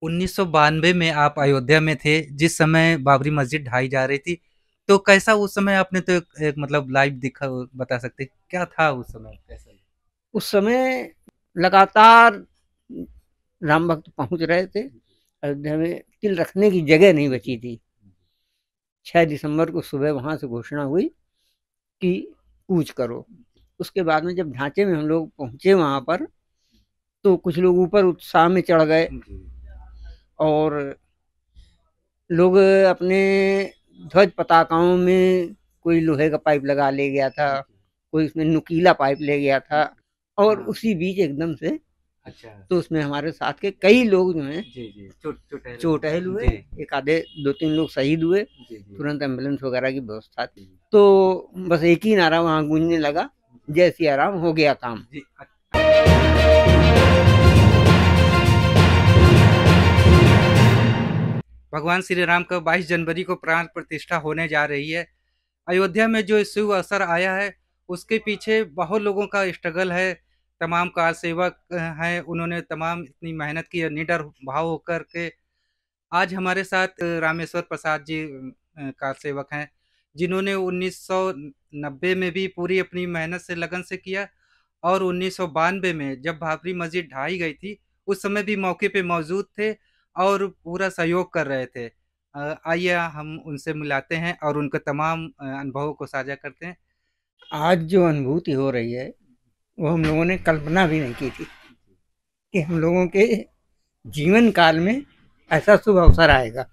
1992 में आप अयोध्या में थे, जिस समय बाबरी मस्जिद ढाई जा रही थी, तो कैसा उस समय आपने तो एक मतलब लाइव दिखा बता सकते हैं, क्या था उस समय कैसा? उस समय लगातार राम भक्त पहुंच रहे थे। अयोध्या में तिल रखने की जगह नहीं बची थी। 6 दिसंबर को सुबह वहां से घोषणा हुई कि कूच करो। उसके बाद में जब ढांचे में हम लोग पहुंचे वहां पर, तो कुछ लोग ऊपर उत्साह में चढ़ गए और लोग अपने ध्वज पताकाओं में कोई लोहे का पाइप लगा ले गया था, कोई उसमें नुकीला पाइप ले गया था और उसी बीच एकदम से अच्छा। तो उसमें हमारे साथ के कई लोग जो हैं जी, जी। चोटहल हुए। जी। एक आधे 2-3 लोग शहीद हुए। जी, जी। तुरंत एम्बुलेंस वगैरह की व्यवस्था थी। तो बस एक ही नारा वहाँ गूंजने लगा, जय सिया राम, हो गया काम। जी। भगवान श्री राम का 22 जनवरी को प्राण प्रतिष्ठा होने जा रही है। अयोध्या में जो शुभ अवसर आया है, उसके पीछे बहुत लोगों का स्ट्रगल है। तमाम कार सेवक हैं, उन्होंने तमाम इतनी मेहनत की है, निडर भाव होकर के आज हमारे साथ रामेश्वर प्रसाद जी कार सेवक हैं, जिन्होंने 1990 में भी पूरी अपनी मेहनत से लगन से किया और 1992 में जब बाबरी मस्जिद ढाई गई थी, उस समय भी मौके पे मौजूद थे और पूरा सहयोग कर रहे थे। आइए हम उनसे मिलाते हैं और उनके तमाम अनुभवों को साझा करते हैं। आज जो अनुभूति हो रही है, वो हम लोगों ने कल्पना भी नहीं की थी कि हम लोगों के जीवन काल में ऐसा शुभ अवसर आएगा।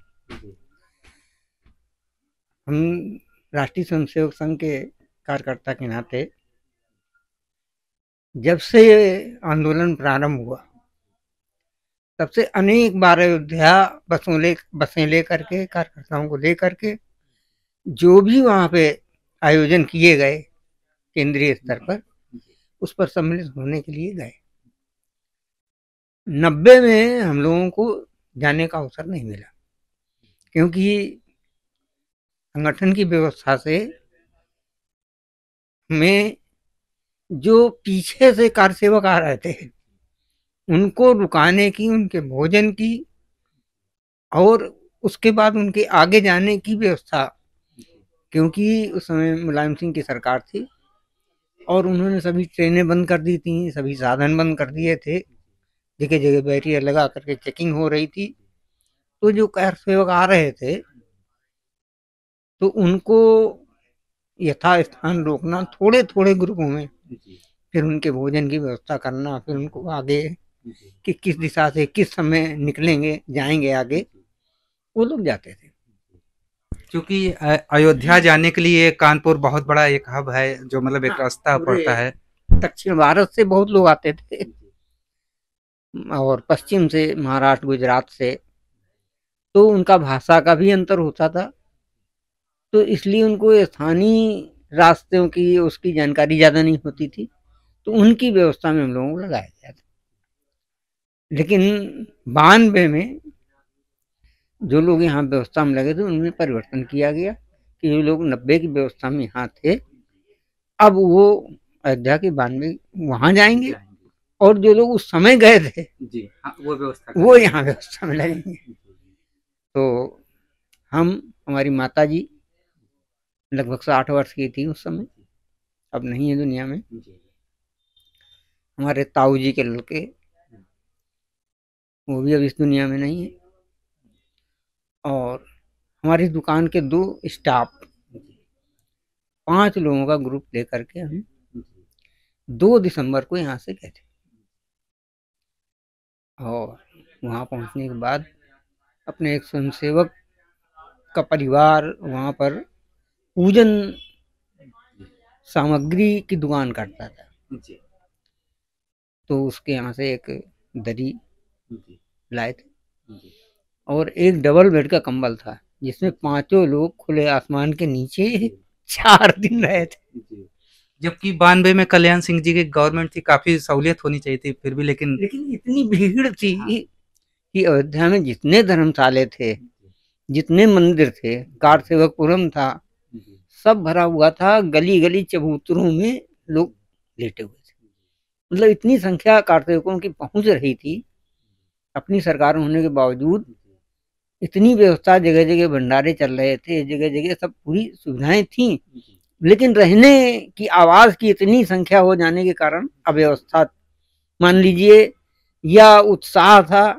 हम राष्ट्रीय स्वयंसेवक संघ के कार्यकर्ता के नाते जब से आंदोलन प्रारंभ हुआ, तब से अनेक बार अयोध्या बसें लेकर के, कार्यकर्ताओं को लेकर के जो भी वहाँ पे आयोजन किए गए केंद्रीय स्तर पर, उस पर सम्मिलित होने के लिए गए। 90 में हम लोगों को जाने का अवसर नहीं मिला, क्योंकि संगठन की व्यवस्था से हमें जो पीछे से कार सेवक आ रहे थे, उनको रुकाने की, उनके भोजन की और उसके बाद उनके आगे जाने की व्यवस्था, क्योंकि उस समय मुलायम सिंह की सरकार थी और उन्होंने सभी ट्रेनें बंद कर दी थी, सभी साधन बंद कर दिए थे, जगह जगह बैरियर लगा करके चेकिंग हो रही थी। तो जो कार सेवक आ रहे थे, तो उनको यथास्थान रोकना, थोड़े थोड़े ग्रुपों में, फिर उनके भोजन की व्यवस्था करना, फिर उनको आगे कि किस दिशा से किस समय निकलेंगे, जाएंगे आगे, वो लोग जाते थे। क्योंकि अयोध्या जाने के लिए कानपुर बहुत बड़ा एक हब है, जो मतलब एक हाँ, रास्ता पूरे पड़ता है। दक्षिण भारत से बहुत लोग आते थे और पश्चिम से, महाराष्ट्र, गुजरात से, तो उनका भाषा का भी अंतर होता था। तो इसलिए उनको स्थानीय रास्तों की उसकी जानकारी ज्यादा नहीं होती थी, तो उनकी व्यवस्था में हम लोगों को लगाया गया था। लेकिन 92 में जो लोग यहाँ व्यवस्था में लगे थे, उनमें परिवर्तन किया गया कि जो लोग 90 की व्यवस्था में यहाँ थे, अब वो अयोध्या के 92 वहां जाएंगे और जो लोग उस समय गए थे, जी हाँ, वो व्यवस्था वो करेंगे। यहाँ व्यवस्था में लगेंगे। तो हम, हमारी माता जी लगभग 60 वर्ष की थी उस समय, अब नहीं है दुनिया में। हमारे ताऊ जी के लड़के, वो भी अब इस दुनिया में नहीं है। और हमारी दुकान के 2 स्टाफ, 5 लोगों का ग्रुप लेकर के हम 2 दिसंबर को यहाँ से गए थे। और वहाँ पहुँचने के बाद अपने एक स्वयंसेवक का परिवार वहाँ पर पूजन सामग्री की दुकान करता था, तो उसके यहाँ से एक दरी लाए थे और एक डबल बेड का कंबल था, जिसमें 5 लोग खुले आसमान के नीचे 4 दिन रहे थे। जबकि 92 में कल्याण सिंह जी की गवर्नमेंट थी, काफ़ी सहूलियत होनी चाहिए थी, फिर भी लेकिन लेकिन इतनी भीड़ थी हाँ, कि अयोध्या में जितने धर्मशाले थे, जितने मंदिर थे, कार सेवकपुरम था, सब भरा हुआ था। गली गली चबूतरों में लोग लेटे हुए थे। मतलब इतनी संख्या कार सेवकों की पहुंच रही थी अपनी सरकार होने के बावजूद इतनी व्यवस्था, जगह जगह भंडारे चल रहे थे, जगह जगह सब पूरी सुविधाएं थी, लेकिन रहने की आवाज की इतनी संख्या हो जाने के कारण अव्यवस्था मान लीजिए या उत्साह था,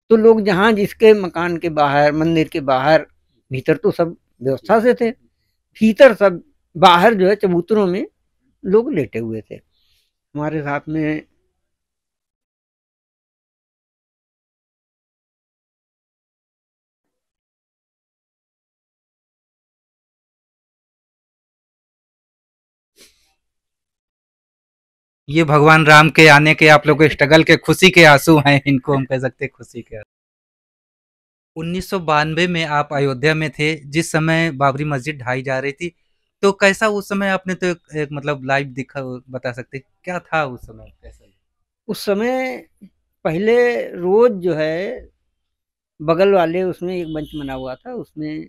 तो लोग जहां जिसके मकान के बाहर, मंदिर के बाहर, भीतर तो सब व्यवस्था से थे, भीतर सब, बाहर जो है चबूतरों में लोग लेटे हुए थे। हमारे साथ में ये भगवान राम के आने के आप लोगों के स्ट्रगल के खुशी के आंसू हैं, इनको हम कह सकते हैं खुशी के। 1992 में आप अयोध्या में थे, जिस समय बाबरी मस्जिद ढाई जा रही थी, तो कैसा उस समय आपने तो एक मतलब लाइव दिखा, बता सकते क्या था उस समय कैसा? उस समय पहले रोज जो है बगल वाले उसमें एक मंच बना हुआ था, उसमें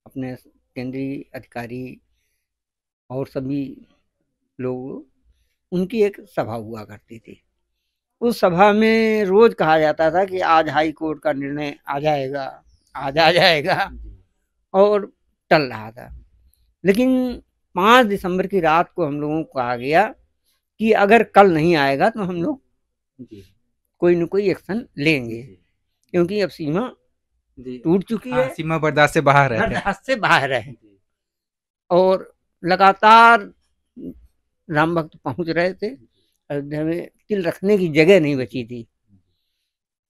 अपने केंद्रीय अधिकारी और सभी लोग, उनकी एक सभा हुआ करती थी। उस सभा में रोज कहा जाता था कि आज हाई कोर्ट का निर्णय आ जाएगा, आज आ जाएगा, और टल रहा था। लेकिन 5 दिसंबर की रात को हम लोगों को कहा गया कि अगर कल नहीं आएगा तो हम लोग कोई न कोई एक्शन लेंगे, क्योंकि अब सीमा टूट चुकी है, सीमा बर्दाश्त से बाहर है, बर्दाश्त से बाहर है। और लगातार राम भक्त पहुंच रहे थे, अयोध्या में तिल रखने की जगह नहीं बची थी।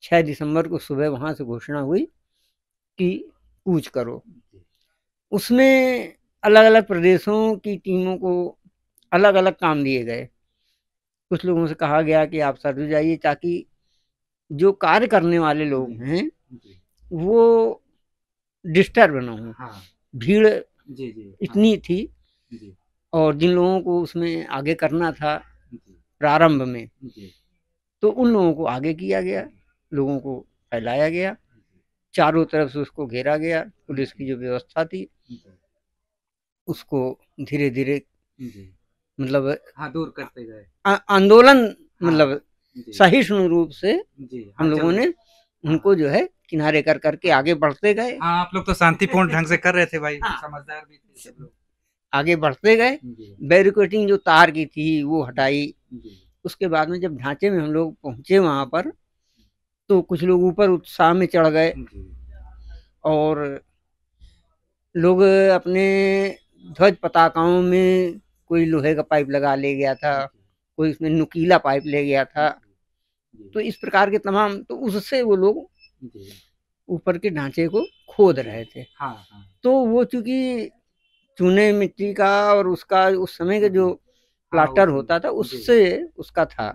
6 दिसंबर को सुबह वहां से घोषणा हुई कि कूच करो। उसमें अलग अलग प्रदेशों की टीमों को अलग अलग काम दिए गए। कुछ लोगों से कहा गया कि आप सरजू जाइए, ताकि जो कार्य करने वाले लोग हैं वो डिस्टर्ब ना हो। हाँ। भीड़ इतनी थी, और जिन लोगों को उसमें आगे करना था प्रारंभ में, तो उन लोगों को आगे किया गया, लोगों को फैलाया गया, चारों तरफ से उसको घेरा गया। पुलिस की जो व्यवस्था थी उसको धीरे धीरे मतलब दूर करते गए। आंदोलन मतलब सहिष्णु रूप से हम लोगों ने उनको जो है किनारे कर करके आगे बढ़ते गए। आप लोग तो शांतिपूर्ण ढंग से कर रहे थे भाई, समझदार भी थे सब लोग। आगे बढ़ते गए, बैरिकेडिंग जो तार की थी वो हटाई। उसके बाद में जब ढांचे में हम लोग पहुंचे वहां पर, तो कुछ लोग ऊपर उत्साह में चढ़ गए, और लोग अपने ध्वज पताकाओं में कोई लोहे का पाइप लगा ले गया था, कोई उसमें नुकीला पाइप ले गया था। तो इस प्रकार के तमाम, तो उससे वो लोग ऊपर के ढांचे को खोद रहे थे। तो वो चूंकि चूने मिट्टी का और उसका उस समय का जो प्लास्टर होता था उससे उसका था,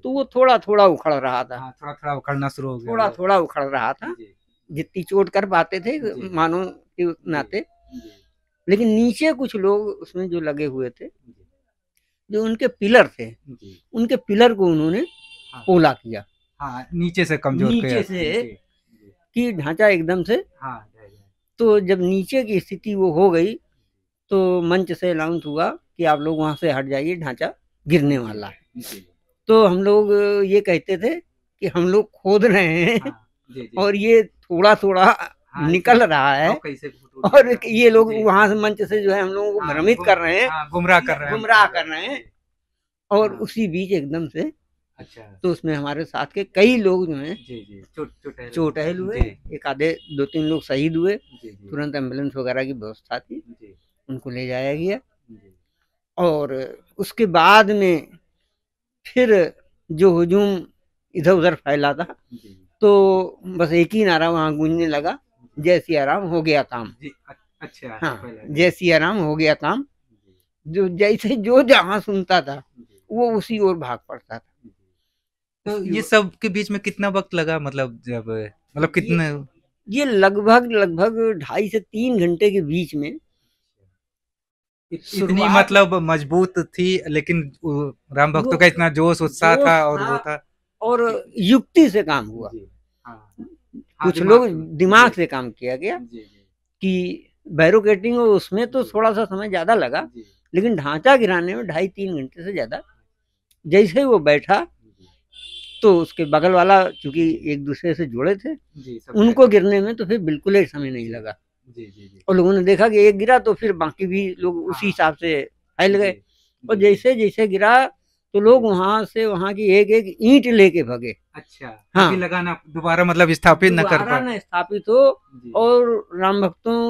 तो वो थोड़ा थोड़ा उखड़ रहा था, थोड़ा थोड़ा उखड़ना शुरू हो गया, थोड़ा थोड़ा उखड़ रहा था, जितनी चोट कर पाते थे मानो के नाते। लेकिन नीचे कुछ लोग उसमें जो लगे हुए थे, जो उनके पिलर थे, उनके पिलर को उन्होंने पोला किया। नीचे से कमजोर, नीचे से कि ढांचा एकदम से। तो जब नीचे की स्थिति वो हो गई, तो मंच से अनाउंस हुआ कि आप लोग वहां से हट जाइए, ढांचा गिरने वाला है। तो हम लोग ये कहते थे कि हम लोग खोद रहे हैं, और ये थोड़ा थोड़ा निकल रहा है, और ये लोग वहां से मंच से जो है हम लोगों को भ्रमित कर रहे हैं, गुमराह कर रहे हैं। और उसी बीच एकदम से, तो उसमें हमारे साथ के कई लोग जो हैं चोटहल हुए, एक आधे 2-3 लोग शहीद हुए। तुरंत एम्बुलेंस वगैरह की व्यवस्था थी, उनको ले जाया गया। और उसके बाद में फिर जो हुजूम इधर उधर फैला था, तो बस एक ही नारा वहां गूंजने लगा, जय सिया राम हो गया काम। अच्छा, हाँ, जय सिया राम हो गया काम। जो जैसे जो जहां सुनता था वो उसी ओर भाग पड़ता था। तो ये सब के बीच में कितना वक्त लगा, मतलब जब मतलब कितने? ये लगभग 2.5 से 3 घंटे के बीच में। इतनी मतलब मजबूत थी, लेकिन राम भक्तों का इतना जोश उत्साह था, और वो था, और युक्ति से काम हुआ। कुछ लोग दिमाग से काम किया गया कि बैरिकेडिंग, और उसमें तो थोड़ा सा समय ज्यादा लगा, लेकिन ढांचा गिराने में 2.5-3 घंटे से ज्यादा। जैसे वो बैठा तो उसके बगल वाला चूंकि एक दूसरे से जुड़े थे, उनको गिरने में तो फिर बिल्कुल ही समय नहीं लगा। और लोगों ने देखा कि एक गिरा तो फिर बाकी भी लोग उसी हिसाब से फैल गए। और जैसे जैसे गिरा तो लोग वहां से वहां की एक एक ईंट लेके भगे। अच्छा, हाँ, ताकि लगाना दोबारा मतलब स्थापित न कर दोबारा पाए। न स्थापित हो। और राम भक्तों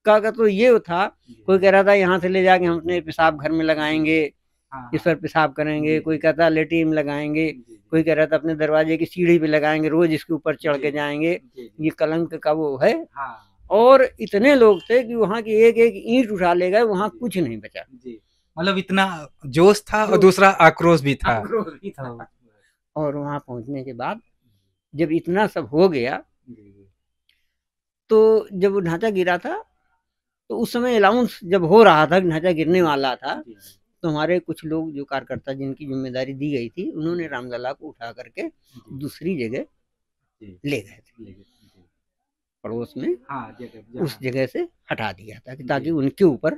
का तो ये था, कोई कह रहा था यहाँ से ले जाके हम अपने पेशाब घर में लगाएंगे, इस पर पेशाब करेंगे, कोई कहता लेट्रिन में लगाएंगे, कोई कह रहा था अपने दरवाजे की सीढ़ी पे लगाएंगे, रोज इसके ऊपर चढ़ के जाएंगे, ये कलंक का वो है। और इतने लोग थे कि वहाँ की एक एक ईंट उठा ले गए, वहाँ कुछ नहीं बचा। मतलब इतना जोश था और दूसरा आक्रोश भी था। और वहाँ पहुंचने के बाद जब इतना सब हो गया, तो जब वो ढांचा गिरा था तो उस समय अनाउंस जब हो रहा था कि ढांचा गिरने वाला था, तो हमारे कुछ लोग जो कार्यकर्ता जिनकी जिम्मेदारी दी गई थी, उन्होंने रामलला को उठा करके दूसरी जगह ले गए थे, पड़ोस में। उस जगह से हटा दिया था कि ताकि उनके ऊपर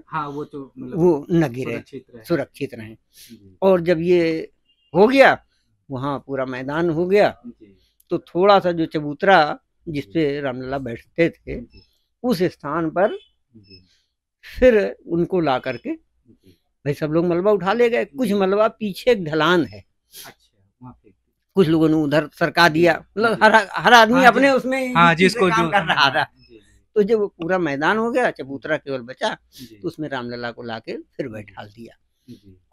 वो न गिरे, सुरक्षित रहें। और जब ये हो गया, वहाँ पूरा मैदान हो गया, तो थोड़ा सा जो चबूतरा जिसपे रामलला बैठते थे, उस स्थान पर फिर उनको ला करके भाई सब लोग मलबा उठा ले गए। कुछ मलबा पीछे एक ढलान है, कुछ लोगों ने उधर सरका दिया, मतलब हर आदमी अपने उसमें जिसको काम कर रहा था। तो जब वो पूरा मैदान हो गया, चबूतरा केवल बचा, तो उसमें रामलला को लाके फिर बैठा दिया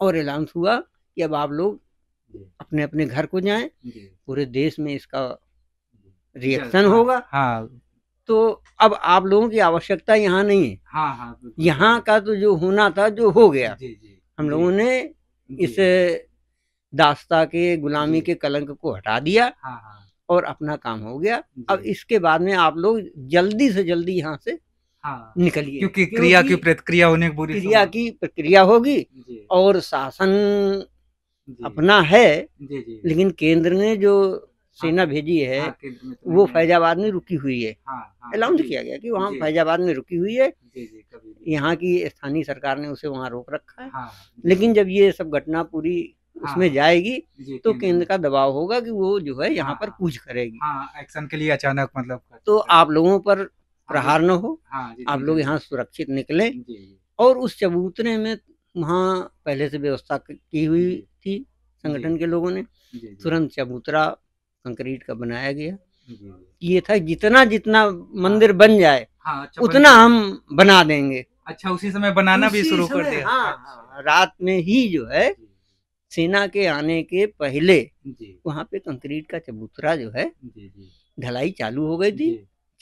और अनाउंस हुआ कि अब आप लोग अपने अपने घर को जाएं, पूरे देश में इसका रिएक्शन होगा। तो अब आप लोगों की आवश्यकता यहाँ नहीं है। यहाँ का तो जो होना था जो हो गया, हम लोगों ने इस दास्ता के गुलामी के कलंक को हटा दिया और अपना काम हो गया। अब इसके बाद में आप लोग जल्दी से जल्दी यहाँ से निकलिए, क्योंकि क्रिया की प्रतिक्रिया होने क्रिया की प्रक्रिया होगी और शासन अपना है, लेकिन केंद्र ने जो सेना भेजी है वो फैजाबाद में रुकी हुई है। अनाउंस किया गया कि वहाँ फैजाबाद में रुकी हुई है, यहाँ की स्थानीय सरकार ने उसे वहाँ रोक रखा है। लेकिन जब ये सब घटना पूरी उसमें जाएगी तो केंद्र का दबाव होगा कि वो जो है यहाँ पर कूच करेगी, एक्शन के लिए अचानक मतलब तो आप लोगों पर प्रहार न हो, आप लोग यहाँ सुरक्षित निकले। और उस चबूतरे में वहाँ पहले से व्यवस्था की हुई थी संगठन के लोगों ने, तुरंत चबूतरा कंक्रीट का बनाया गया। ये था जितना जितना मंदिर बन जाए उतना हम बना देंगे। अच्छा, उसी समय बनाना भी शुरू कर दिया। रात में ही जो है सेना के आने के पहले वहाँ पे कंक्रीट का चबूतरा जो है ढलाई चालू हो गई थी।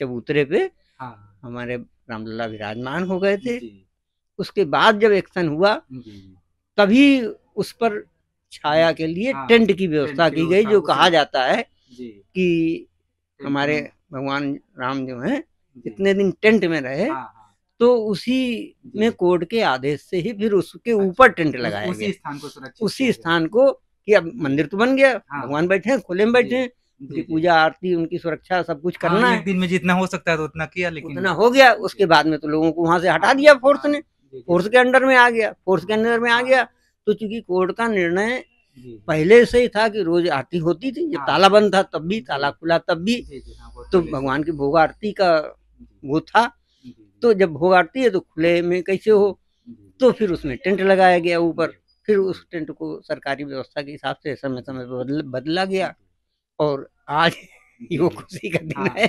चबूतरे पे हमारे रामलला विराजमान हो गए थे। उसके बाद जब एक्शन हुआ तभी उस पर छाया के लिए टेंट की व्यवस्था की गई, जो कहा जाता है कि हमारे भगवान राम जो हैं इतने दिन टेंट में रहे, तो उसी में कोर्ट के आदेश से ही फिर उसके ऊपर टेंट लगाया गया, उसी स्थान को कि अब मंदिर तो बन गया, भगवान बैठे हैं, खुले में बैठे हैं, उनकी पूजा आरती, उनकी सुरक्षा सब कुछ करना है। एक दिन में जितना हो सकता है तो उतना किया, लेकिन उतना हो गया। उसके बाद में तो लोगों को वहां से हटा दिया, फोर्स ने, फोर्स के अंडर में आ गया, फोर्स के अंडर में आ गया। तो चूंकि कोर्ट का निर्णय पहले से ही था कि रोज आरती होती थी, जब ताला बंद था तब भी, ताला खुला तब भी, तो भगवान की भोग आरती का वो था। तो जब भोग आरती है तो खुले में कैसे हो, तो फिर उसमें टेंट लगाया गया ऊपर। फिर उस टेंट को सरकारी व्यवस्था के हिसाब से समय समय पर बदला गया और आज ये खुशी का दिन है।